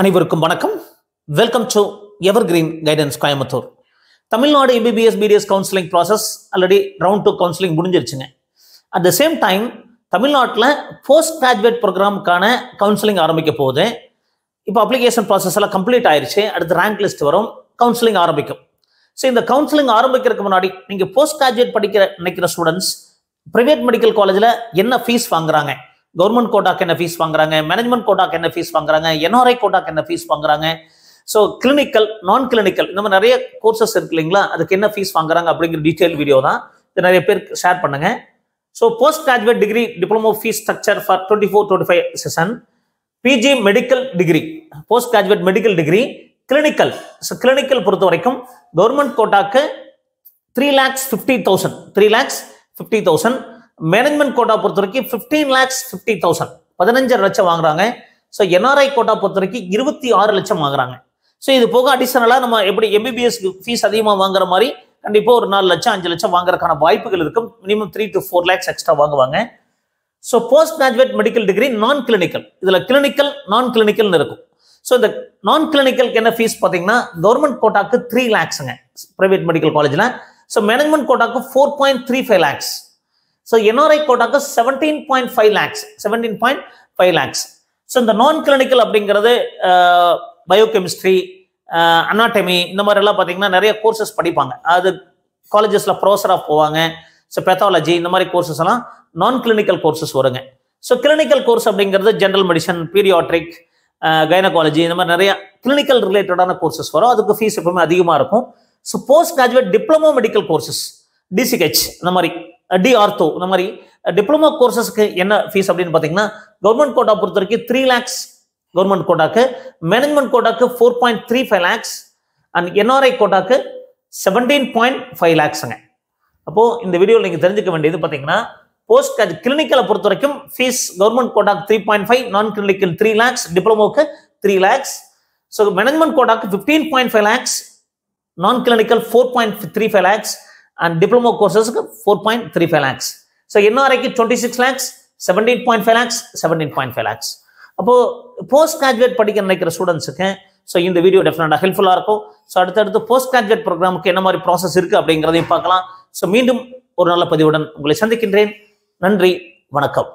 அனைவருக்கும் வணக்கம். Welcome to evergreen guidance Coimbatore. Tamil Nadu MBBS BDS counselling process already round 2 counselling முடிஞ்சிருச்சுங்க. At the same time தமிழ்நாட்டில் post graduate ப்ரோக்ராமுக்கான counselling ஆரம்பிக்க போகுது. இப்போ அப்ளிகேஷன் ப்ராசஸ் எல்லாம் கம்ப்ளீட் ஆயிடுச்சு. அடுத்து ரேங்க் லிஸ்ட் வரும், கவுன்சிலிங் ஆரம்பிக்கும். ஸோ இந்த கவுன்சிலிங் ஆரம்பிக்கிறதுக்கு முன்னாடி நீங்கள் போஸ்ட் கிராஜுவேட் நினைக்கிற ஸ்டூடெண்ட்ஸ் பிரைவேட் மெடிக்கல் காலேஜில் என்ன ஃபீஸ் வாங்குறாங்க, கவர்மெண்ட் கோட்டாக்கு என்ன ஃபீஸ் வாங்குறாங்க, மேனேஜ்மெண்ட் கோட்டாக்கு என்ன ஃபீஸ் வாங்குறாங்க, என்ஆர்ஐ கோட்டாக்கு என்ன ஃபீஸ் வாங்குறாங்க, ஸோ கிளினிக்கல் நான் கிளினிக்கல் இந்த மாதிரி நிறைய கோர்சஸ் இருக்கு இல்லைங்களா, அதுக்கு என்ன ஃபீஸ் வாங்குறாங்க அப்படிங்கிற டீட்டெயில் வீடியோ தான் இது. நிறைய பேருக்கு ஷேர் பண்ணுங்க. So post graduate degree diploma fees structure for 24-25 session, PG medical degree, post graduate medical degree, clinical. So clinical பொறுத்த வரைக்கும் கவர்மெண்ட் கோட்டாக்கு 3,50,000 மேனேஜ்மெண்ட் கோட்டா பொறுத்த வரைக்கும் 15,50,000 15 லட்சம் வாங்குறாங்க. ஸோ என்ஆர்ஐ கோட்டா பொறுத்த வரைக்கும் 26 லட்சம் வாங்குறாங்க. ஸோ இது போக அடிஷனலாக நம்ம எப்படி எம்பிபிஎஸ் ஃபீஸ் அதிகமாக வாங்குற மாதிரி கண்டிப்பாக ஒரு 4 லட்சம் 5 லட்சம் வாங்குறதுக்கான வாய்ப்புகள் இருக்கும். மினிமம் 3 to 4 lakhs எக்ஸ்ட்ரா வாங்குவாங்க. So post graduate medical degree நான் கிளினிக்கல், இதில் கிளினிக்கல் நான் கிளினிக்கல்னு இருக்கும். ஸோ இந்த நான் கிளினிக்கலுக்கு என்ன ஃபீஸ் பார்த்தீங்கன்னா கவர்மெண்ட் கோட்டாக்கு 3 lakhsங்க பிரைவேட் மெடிக்கல் காலேஜில். ஸோ மேனேஜ்மெண்ட் கோட்டாக்கு 4.35 lakhs. ஸோ என்ஆர்ஐ கோட்டாக்கு 17.5 lakhs. ஸோ இந்த நான் கிளினிக்கல் அப்படிங்கிறது பயோகெமிஸ்ட்ரி, அனாட்டமி இந்த மாதிரி எல்லாம் பார்த்தீங்கன்னா நிறைய கோர்சஸ் படிப்பாங்க. அது காலேஜஸில் ப்ரொஃபஸராக போவாங்க. ஸோ பெத்தாலஜி இந்த மாதிரி கோர்சஸ் எல்லாம் நான் கிளினிக்கல் கோர்சஸ் வருங்க. ஸோ கிளினிக்கல் கோர்ஸ் அப்படிங்கிறது ஜென்ரல் மெடிசன், பீடியாட்ரிக், கைனகாலஜி இந்த மாதிரி நிறைய கிளினிக்கல் ரிலேட்டடான கோர்சஸ் வரும். அதுக்கு ஃபீஸ் எப்பவுமே அதிகமாக இருக்கும். So post graduate diploma medical courses, DCH இந்த மாதிரி, டி ஆர்த்தோ இந்த மாதிரி டிப்ளமோ கோர்சஸ்க்கு என்ன ஃபீஸ் அப்படின்னு பார்த்தீங்கன்னா கவர்மெண்ட் கோட்டா பொறுத்த வரைக்கும் 3 lakhs கவர்மெண்ட் கோட்டாக்கு, மேனேஜ்மெண்ட் கோட்டாக்கு 4.35 lakhs அண்ட் என்ஆர்ஐ கோட்டாக்கு 17.5 lakhsங்க. அப்போ இந்த வீடியோவில் நீங்கள் தெரிஞ்சுக்க வேண்டியது பார்த்தீங்கன்னா போஸ்ட் கிளினிக்கலை பொறுத்த வரைக்கும் ஃபீஸ் கவர்மெண்ட் கோட்டாக்கு 3.5, நான் கிளினிக்கல் 3 lakhs, டிப்ளமோக்கு 3 lakhs. ஸோ மேனேஜ்மெண்ட் கோட்டாக்கு 15.5 lakhs, non clinical 4.35 lakhs and diploma கோர்சஸ்க்கு 4.35 lakhs. ஸோ என்ஆர்ஐக்கு 26 lakhs, 17.5 lakhs, 17.5 lakhs. அப்போ போஸ்ட் கிராஜுவேட் படிக்க நினைக்கிற ஸ்டூடெண்ட்ஸுக்கு ஸோ இந்த வீடியோ டெஃபினட்டாக ஹெல்ப்ஃபுல்லாக இருக்கும். ஸோ அடுத்தடுத்து போஸ்ட் கிராஜுவேட் ப்ரோக்ராமுக்கு என்ன மாதிரி ப்ராசஸ் இருக்குது அப்படிங்கிறதையும் பார்க்கலாம். ஸோ மீண்டும் ஒரு நல்ல பதிவுடன் உங்களை சந்திக்கின்றேன். நன்றி, வணக்கம்.